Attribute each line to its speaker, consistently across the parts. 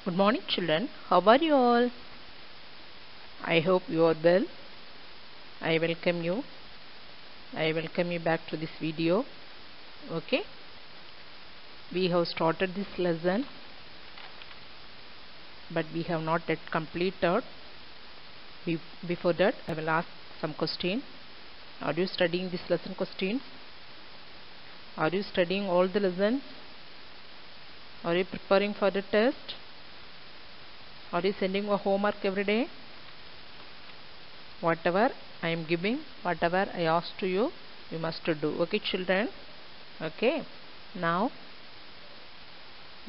Speaker 1: Good morning children, how are you all? I hope you are well. I welcome you back to this video. Okay, we have started this lesson but we have not yet completed. Before that I will ask some questions. Are you studying this lesson questions? Are you studying all the lessons? Are you preparing for the test? Are you sending a homework every day? Whatever I am giving, whatever I ask to you, you must do. Okay children? Okay, now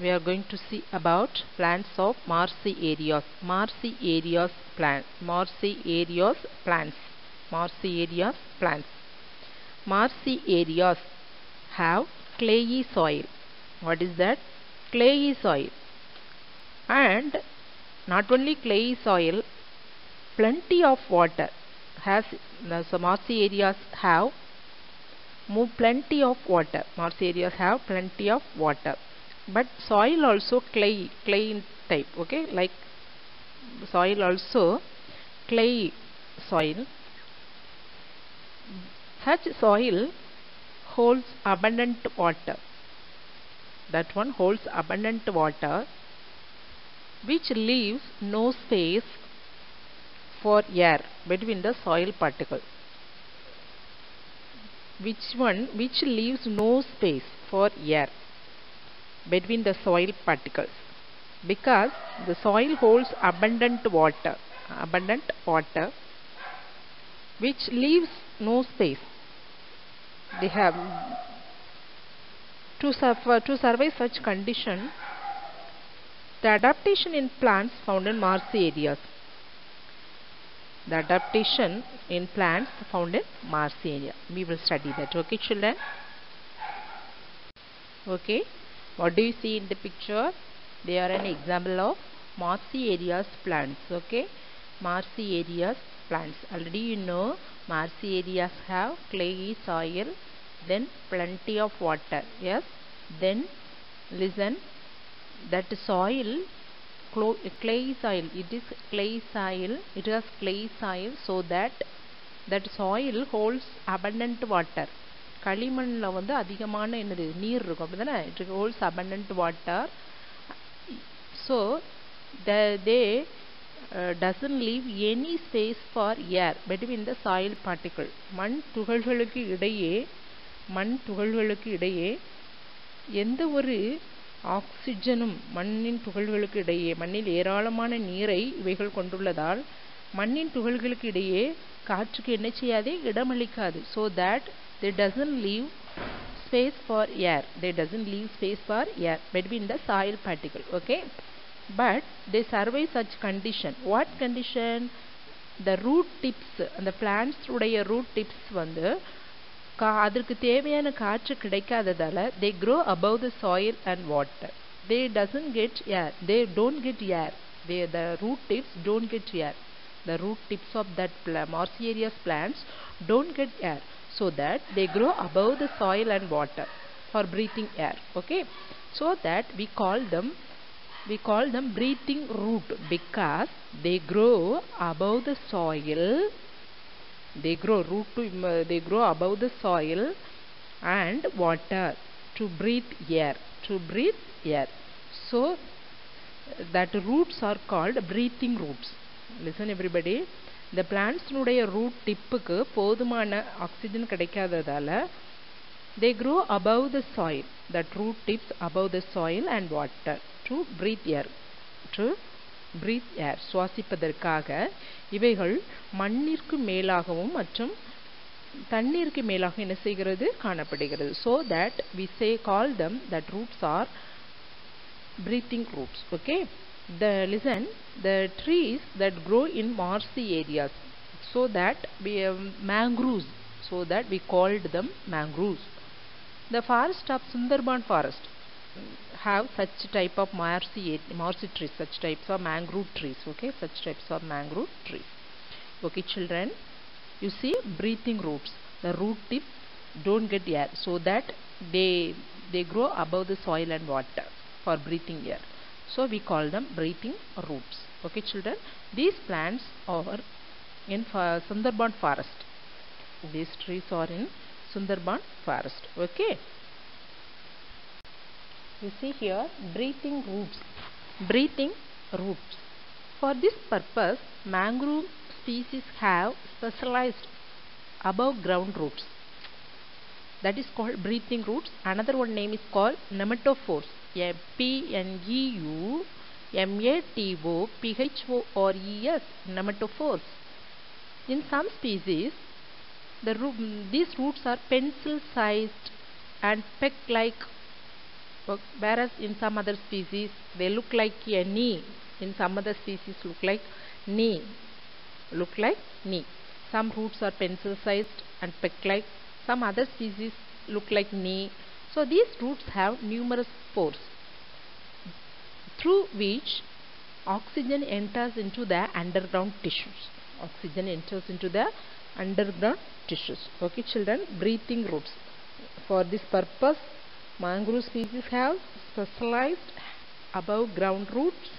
Speaker 1: we are going to see about plants of marshy areas. Marshy areas plants. Marshy areas plants. Marshy areas plants. Marshy areas have clayey soil. What is that? Clayey soil. And not only clayey soil, plenty of water. The marshy areas have plenty of water. Marshy areas have plenty of water. But soil also clay type. Okay, like soil also clay soil. Such soil holds abundant water. That one holds abundant water, which leaves no space for air between the soil particles. Which leaves no space for air between the soil particles, because the soil holds abundant water, which leaves no space. They have to survive such condition. The adaptation in plants found in marshy areas. The adaptation in plants found in marshy area. We will study that. Okay children? Okay. What do you see in the picture? They are an example of marshy areas plants. Okay. Marshy areas plants. Already you know marshy areas have clayey soil, then plenty of water. Yes. Then listen, that soil, clay soil, it is clay soil, it has clay soil, so that soil holds abundant water. களிமண்ல வந்து அதிகமான என்னது நீர் இருக்கும், அப்படிதானே? It holds abundant water, so they doesn't leave any space for air between the soil particle. மண் துகள்களுக்கு இடையே எந்த ஒரு ஆக்சிஜனும் மண்ணின் துகள்களுக்கு இடையே, மண்ணில் ஏராளமான நீரை இவைகள் கொண்டுள்ளதால் மண்ணின் துகள்களுக்கு இடையே காற்றுக்கு என்ன செய்யாதே, இடமளிக்காது. So that they doesn't leave space for air. Between the soil particle. Okay, but they survive such condition. What condition? The root tips, the plants உடைய root tips வந்து அதற்கு தேவையான காற்று கிடைக்காததால they grow above the soil and water. They don't get air. The root tips don't get air. The root tips of that marshy areas plants don't get air, so that they grow above the soil and water for breathing air. Okay, so that we call them breathing root, because they grow above the soil. They grow above the soil and water to breathe air. So that roots are called breathing roots. Listen everybody, the plants உடைய root tipக்கு போதுமான oxygen கிடைக்காததால they grow above the soil. That root tips above the soil and water to breathe air. சுவாசிப்பதற்காக இவைகள் மண்ணிற்கு மேலாகவும் மற்றும் தண்ணீருக்கு மேலாக என்ன செய்கிறது, காணப்படுகிறது. So that we call them that roots are breathing roots. Okay, listen, the trees that grow in marshy areas, so that we have mangroves, so that we called them mangroves. The forest of Sundarban forest have such type of marshy trees, such types of mangrove trees. Okay, such types of mangrove trees. Okay children, you see breathing roots. The root tips don't get air, so that they grow above the soil and water for breathing air. So we call them breathing roots. Okay children, these plants are in Sundarban forest. These trees are in Sundarban forest. Okay. You see here, breathing roots. Breathing roots. For this purpose, mangrove species have specialized above ground roots. That is called breathing roots. Another one name is called nematophores. PNEUMATOPHORES. Nematophores. In some species, these roots are pencil-sized and peck-like, whereas in some other species they look like a knee. In some other species look like knee. Some roots are pencil-sized and peck-like. Some other species look like knee. So these roots have numerous pores through which oxygen enters into the underground tissues. Okay children, breathing roots. For this purpose, mangrove species have specialized above ground roots.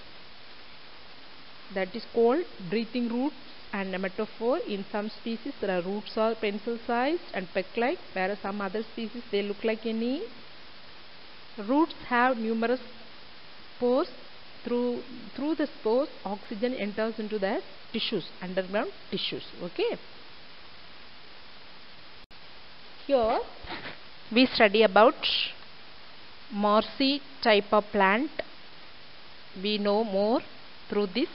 Speaker 1: That is called breathing roots and nematophore. In some species the roots are pencil sized and peck-like, whereas some other species they look like a knee. Roots have numerous pores. Through the pores, oxygen enters into the tissues, underground tissues. Okay. Here we study about marsi type of plant. We know more through this.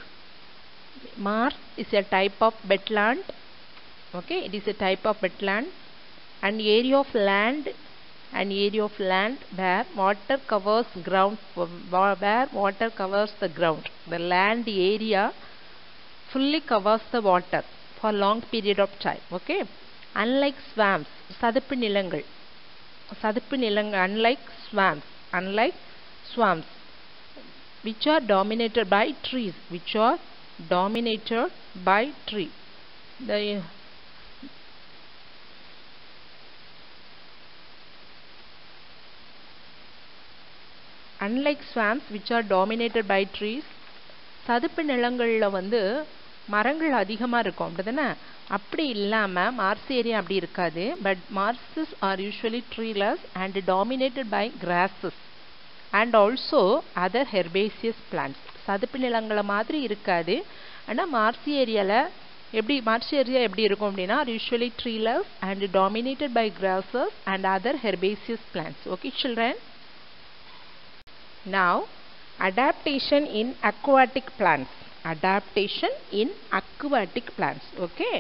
Speaker 1: Marsh is a type of wetland. Okay, it is a type of wetland. An area of land where water covers the ground. The land area fully covers the water for long period of time. Okay. Unlike swamps, unlike swamps, which are dominated by trees. Unlike swamps which are dominated by trees, சதுப்பு நிலங்கள்ல வந்து மரங்கள் அதிகமா இருக்கும் அப்படிதானே? அப்படி இல்லாம Mars area அப்படி இருக்காது. But marshes are usually treeless and dominated by grasses and also other herbaceous plants. சதுப்பு நிலங்கள மாதிரி இருக்காது. ஆனா மார்ஸ் ஏரியா எப்படி இருக்கும் அப்படினா usually treeless and dominated by grasses and other herbaceous plants. Okay children? Now adaptation in aquatic plants. Okay.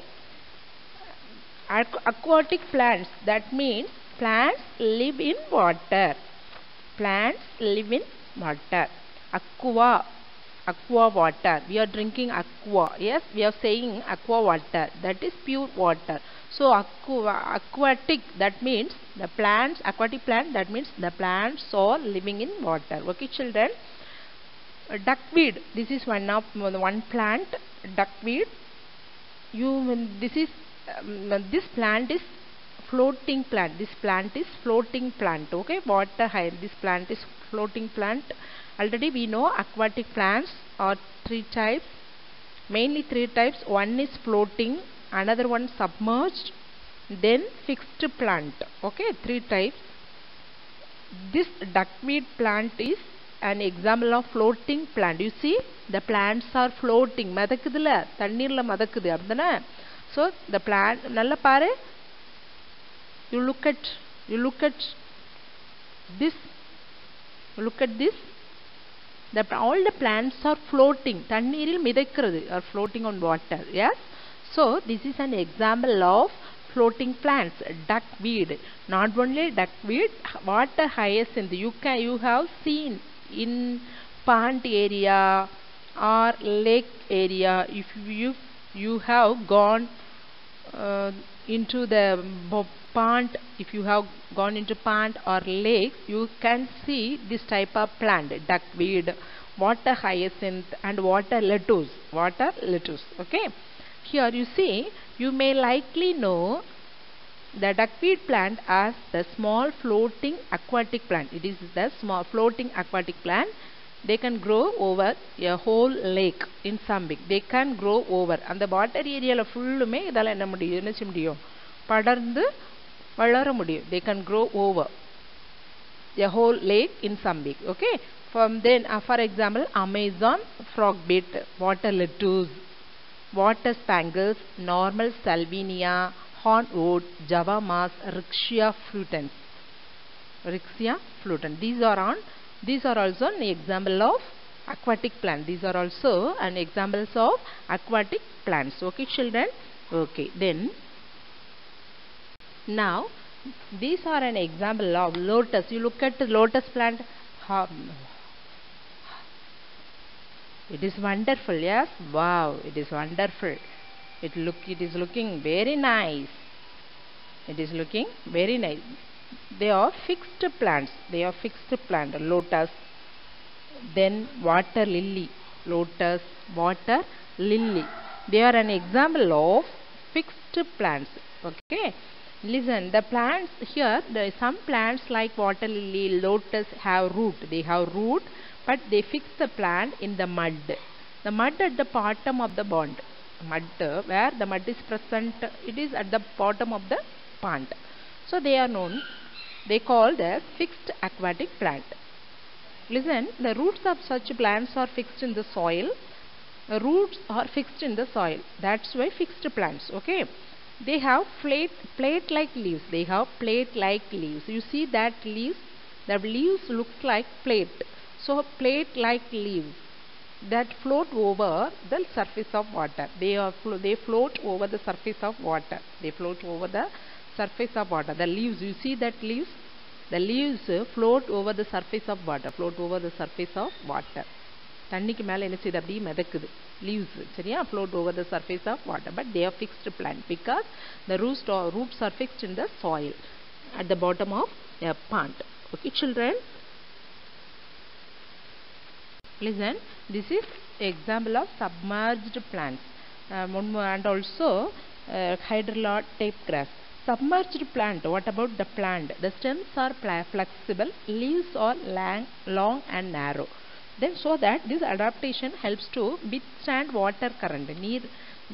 Speaker 1: Aquatic plants, that means plants live in water. Aqua water. We are drinking aqua. Yes, we are saying aqua water. That is pure water. So aquatic, that means the plants, aquatic plant, that means the plants are living in water. Okay children? Duckweed, this is one plant. Duckweed, this plant is floating plant. Okay, water high. This plant is floating plant. Already we know aquatic plants are three types, mainly three types. One is floating, another one submerged, then fixed plant. Okay, three types. This duckweed plant is an example of floating plant. You see, the plants are floating. மதக்குதுல தண்ணீர்ல மதக்குது அப்படிதானே? So the plant நல்ல பாரு. You look at this. All the plants are floating. தண்ணீரில் மிதக்கிறது, are floating on water. Yes. So this is an example of floating plants. Duckweed. Not only duckweed, water hyacinth. You have seen in pond area or lake area. If you have gone into the pond, if you have gone into pond or lake, you can see this type of plant: duckweed, water hyacinth, and water lettuce. Okay. Here you see, you may likely know the duckweed plant as the small floating aquatic plant. It is the small floating aquatic plant. they can grow over a whole lake in some big. They can grow over. And the water area la full me idala enna mudiyum enna seya mudiyum padarndu valara mudiyum. They can grow over a whole lake in some big. Okay, from then for example, Amazon frogbit, water lettuce, water spangles, normal salvinia, hornwood, java moss, Rixia fluitans. Rixia fluitans. These are also an example of aquatic plant. These are also an examples of aquatic plants. Okay, children. Okay, then now these are an example of lotus. You look at the lotus plant. It is wonderful. Yes, wow, it is wonderful. It is looking very nice. It is looking very nice. They are fixed plants. They are fixed plant. Lotus, then water lily. Lotus, water lily. They are an example of fixed plants. Okay. Listen, the plants here, some plants like water lily, lotus have root. They have root, but they fix the plant in the mud. The mud at the bottom of the pond. Mud, where the mud is present, it is at the bottom of the pond. So they are known, they called as fixed aquatic plant. Listen, the roots of such plants are fixed in the soil. The roots are fixed in the soil. That's why fixed plants. Okay. They have plate-like leaves. They have plate-like leaves. You see that leaves? The leaves look like plate. So plate-like leaves that float over the surface of water. They float over the surface of water. They float over the surface of water. The leaves, you see that leaves? The leaves float over the surface of water. Float over the surface of water. தண்ணிக்கு மேல என்ன செய்து அப்படியே மிதக்குது leaves சரியா float over the surface of water, but they are fixed plant because the roots are fixed in the soil at the bottom of a pond. Okay, children, listen, this is example of submerged plants and also hydrilla tape grass. Submerged plant, what about the plant? The stems are flexible, leaves are long and narrow. Then so that this adaptation helps to withstand water current.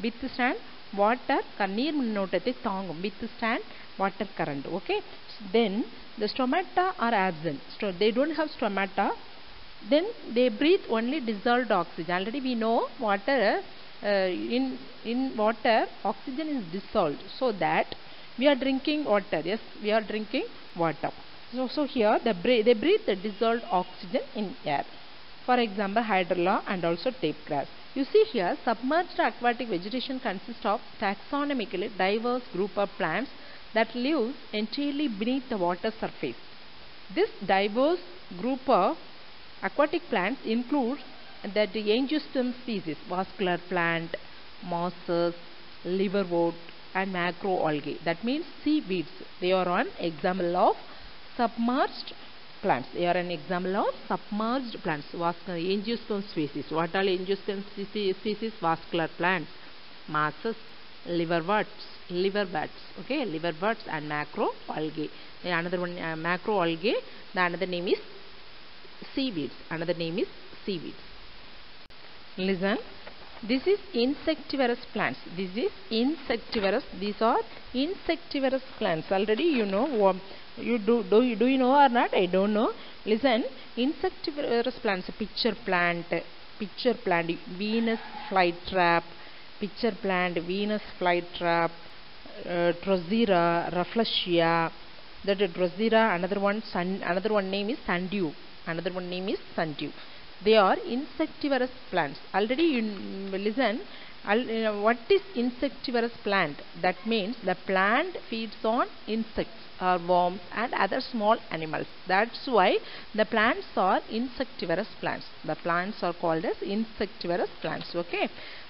Speaker 1: Withstand water நீர் மின்னோட்டத்தை தாங்கும். Withstand water current. Okay. Then the stomata are absent. So they don't have stomata. Then they breathe only dissolved oxygen. Already we know water in water oxygen is dissolved. So that we are drinking water. Yes, we are drinking water. So here they breathe the dissolved oxygen in air. For example, hydrilla and also tape grass. You see here, submerged aquatic vegetation consists of taxonomically diverse group of plants that live entirely beneath the water surface. This diverse group of aquatic plants includes the angiosperm species, vascular plant, mosses, liverwort, and macroalgae. That means seaweeds. They are an example of submerged plants. They are an example of submerged plants. Angiosperm species. What are angiosperm species? Vascular plants, mosses, liverworts. Okay, liverworts and macroalgae. Another one, macroalgae. The another name is seaweeds. Another name is seaweeds. Listen. This is insectivorous plants. This is insectivorous. These are insectivorous plants. Already you know. Do you know or not? I don't know. Listen, insectivorous plants. Pitcher plant, Venus flytrap, pitcher plant, Venus flytrap, Drosera, Rafflesia. That Drosera. Another one name is sundew. Another one name is sundew. They are insectivorous plants. Already you listen. What is insectivorous plant? That means the plant feeds on insects or worms and other small animals. That's why the plants are insectivorous plants. The plants are called as insectivorous plants. Okay.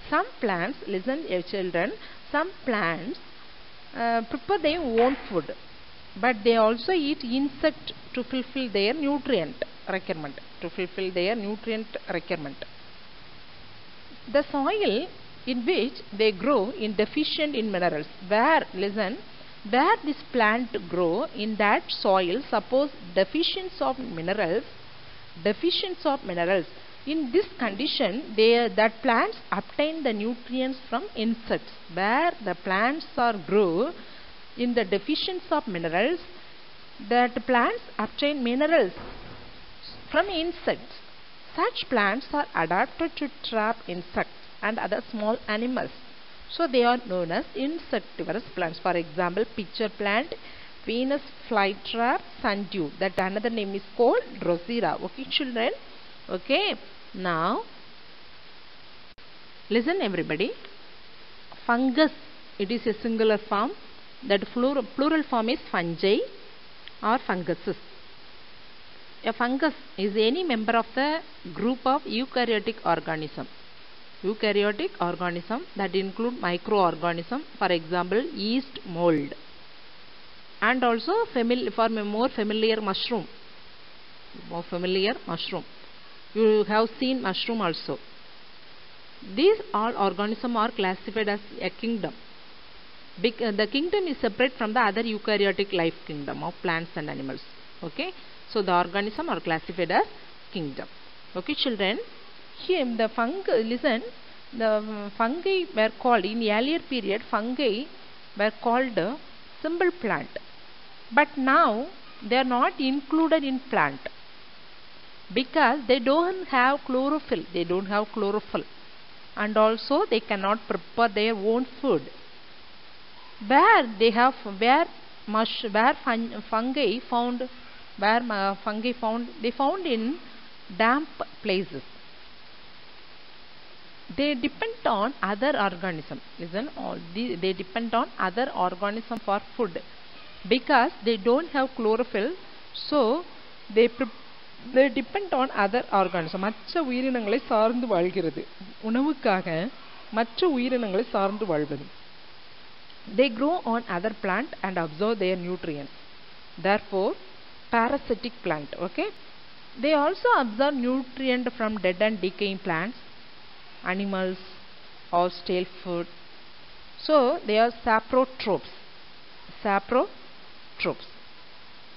Speaker 1: Some plants, listen children, some plants prepare their own food, but they also eat insect to fulfill their nutrient requirement. The soil in which they grow is deficient in minerals. Where this plant grow in that soil, suppose deficiency of minerals, deficiency of minerals. In this condition, that plants obtain the nutrients from insects. Where the plants are grow in the deficiency of minerals, that plants obtain minerals from insects. Such plants are adapted to trap insects and other small animals. So they are known as insectivorous plants. For example, pitcher plant, Venus flytrap, sundew. That another name is called Drosera. Okay, children. Okay. Now, listen everybody. Fungus. It is a singular form. That plural form is fungi or funguses. A fungus is any member of the group of eukaryotic organism. Eukaryotic organism that include microorganism, for example, yeast, mold, and also for more familiar mushroom. You have seen mushroom also. These all organisms are classified as a kingdom. The kingdom is separate from the other eukaryotic life kingdom of plants and animals. Okay, so the organisms are classified as kingdom. Okay, children. Here the fungi. Listen, the fungi were called in earlier period. Fungi were called simple plant, but now they are not included in plant because they don't have chlorophyll. And also they cannot prepare their own food. Fungi found in damp places. They depend on other organisms. They depend on other organisms for food because they don't have chlorophyll. So they depend on other organisms. மற்ற உயிரினங்களை சார்ந்து வாழ்கிறது. உணவுக்காக மற்ற உயிரினங்களை சார்ந்து வாழ்வது. They grow on other plant and absorb their nutrients. Therefore, parasitic plant. Okay. They also absorb nutrient from dead and decaying plants, animals, or stale food. So they are saprotrophs.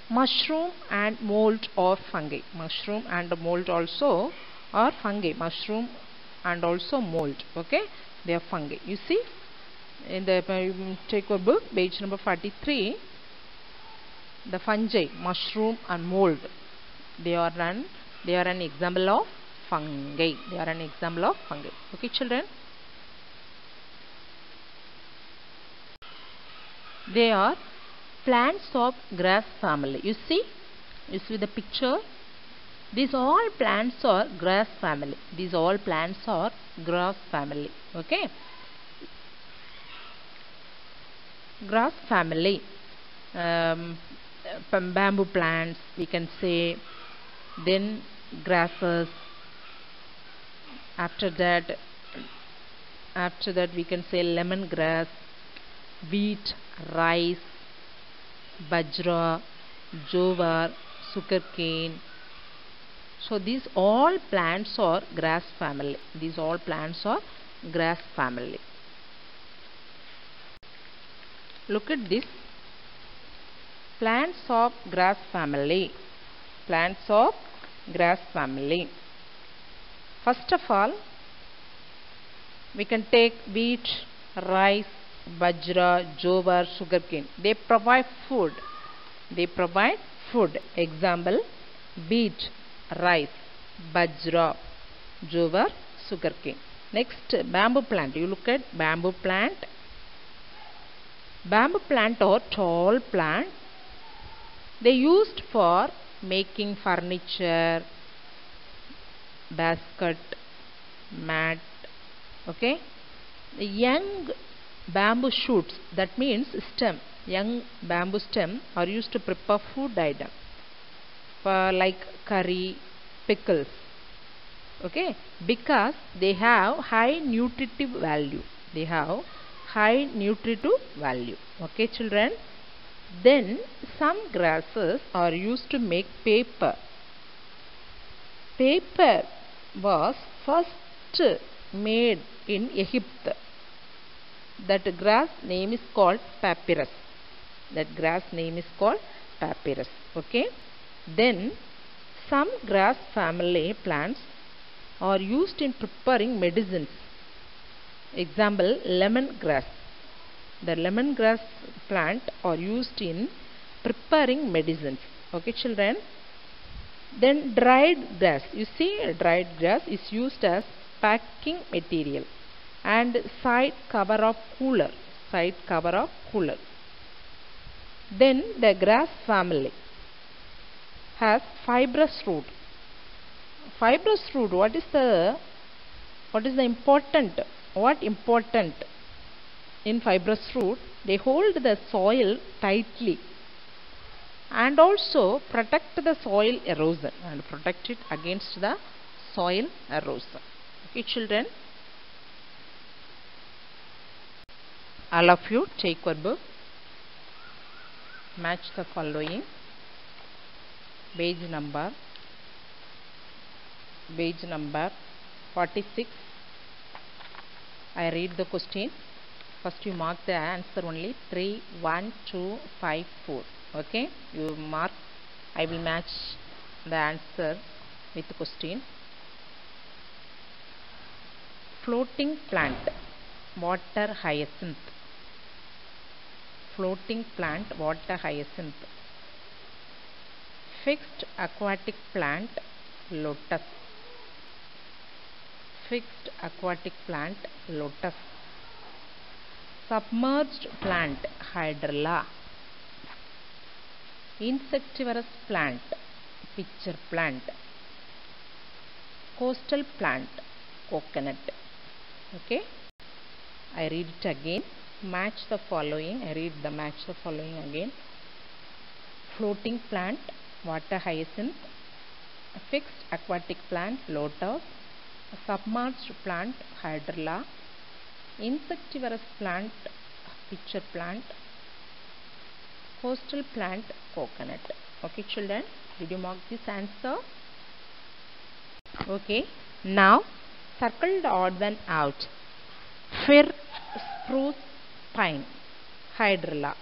Speaker 1: Mushroom and mold are fungi. Mushroom and mold also are fungi. Mushroom and also mold. Okay, they are fungi. You see, in the take a book, page number 43. The fungi, mushroom and mold. They are an example of fungi. Okay, children. They are plants of grass family. You see the picture. These all plants are grass family. Okay. Grass family. Bamboo plants, we can say. Then grasses. After that we can say lemongrass, wheat, rice, bajra, jowar, sugarcane. So these all plants are grass family. Look at this. Plants of grass family. First of all, we can take wheat, rice, bajra, jowar, sugarcane. They provide food. Example: wheat, rice, bajra, jowar, sugarcane. Next, bamboo plant. You look at bamboo plant. Bamboo plant or tall plant. They used for making furniture, basket, mat. Okay. The young bamboo shoots, that means stem. Young bamboo stem are used to prepare food item for like curry, pickles. Okay, because they have high nutritive value. Okay, children. Then some grasses are used to make paper. Paper was first made in Egypt. That grass name is called papyrus. Okay. Then Some grass family plants are used in preparing medicines. Example, lemongrass. The lemongrass plant are used in preparing medicines. Okay, children. Then dried grass. You see, dried grass is used as packing material and side cover of cooler. Side cover of cooler. Then the grass family has fibrous root. Fibrous root. What is the important? What important in fibrous root? They hold the soil tightly and also protect the soil erosion and protect it against the soil erosion. Okay, children. All of you take your book. Match the following. Page number 46. I read the question. First you mark the answer only. 3, 1, 2, 5, 4. Okay, you mark. I will match the answer with the question. Floating plant, water hyacinth. Floating plant, water hyacinth. Fixed aquatic plant, lotus. Fixed aquatic plant, lotus. Submerged plant, hydrilla. Insectivorous plant, pitcher plant. Coastal plant, coconut. Okay, I read it again. Match the following. I read the match the following again. Floating plant, water hyacinth. Fixed aquatic plant, lotus. Submerged plant, hydrilla. Insectivorous plant, pitcher plant. Coastal plant, coconut. Okay, children, did you mark this answer? Okay, now circle the odd one out. Fir, spruce, pine, hydrilla.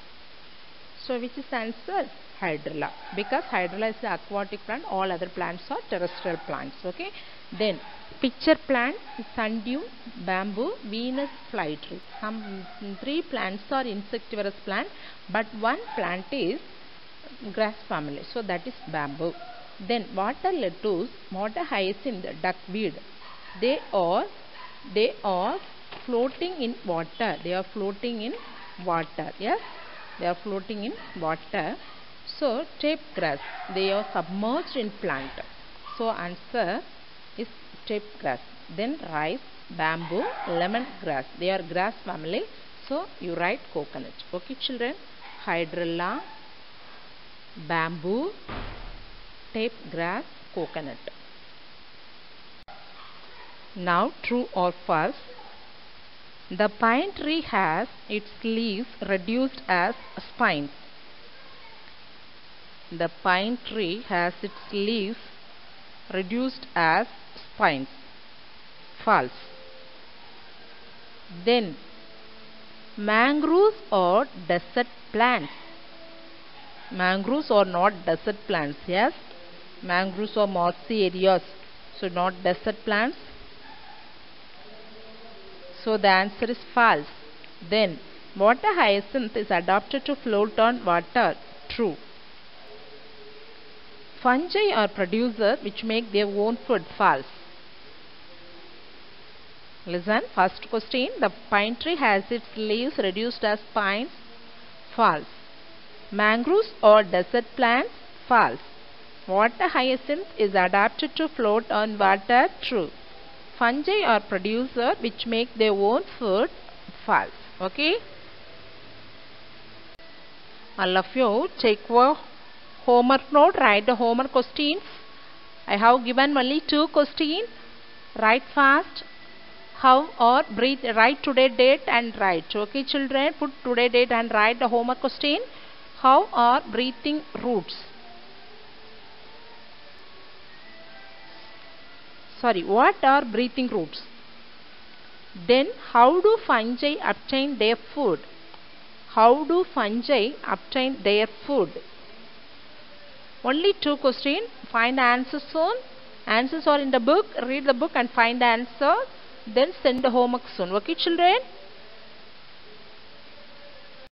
Speaker 1: So which is answer? Hydrilla, because hydrilla is the aquatic plant, all other plants are terrestrial plants. Okay, then pitcher plant, sundew, bamboo, Venus flytree. Some 3 plants are insectivorous plant, but one plant is grass family, so that is bamboo. Then water lettuce, water hyacinth, duckweed. They are floating in water. They are floating in water. Yes, they are floating in water. So tape grass, they are submerged in plant. So answer is tape grass. Then rice, bamboo, lemongrass. They are grass family. So you write coconut. Okay, children. Hydrilla, bamboo, tape grass, coconut. Now true or false? The pine tree has its leaves reduced as spines. The pine tree has its leaves reduced as spines. False. Then mangroves are desert plants. Mangroves are not desert plants. Yes, mangroves are mossy areas, so not desert plants. So the answer is false. Then water hyacinth is adapted to float on water. True. Fungi are producers which make their own food. False. Listen, first question. The pine tree has its leaves reduced as spines. False. Mangroves are desert plants. False. Water hyacinth is adapted to float on water. True. Fungi are producers which make their own food. False. Okay. All of you take your homework note. Write the homework questions. I have given only 2 questions. Write fast. How or breathe. Write today date and write. Okay, children. Put today date and write the homework question. How are breathing roots? Sorry, what are breathing roots? Then how do fungi obtain their food? How do fungi obtain their food? Only 2 questions. Find the answers soon. Answers are in the book. Read the book and find the answer. Then send the homework soon. Okay, children?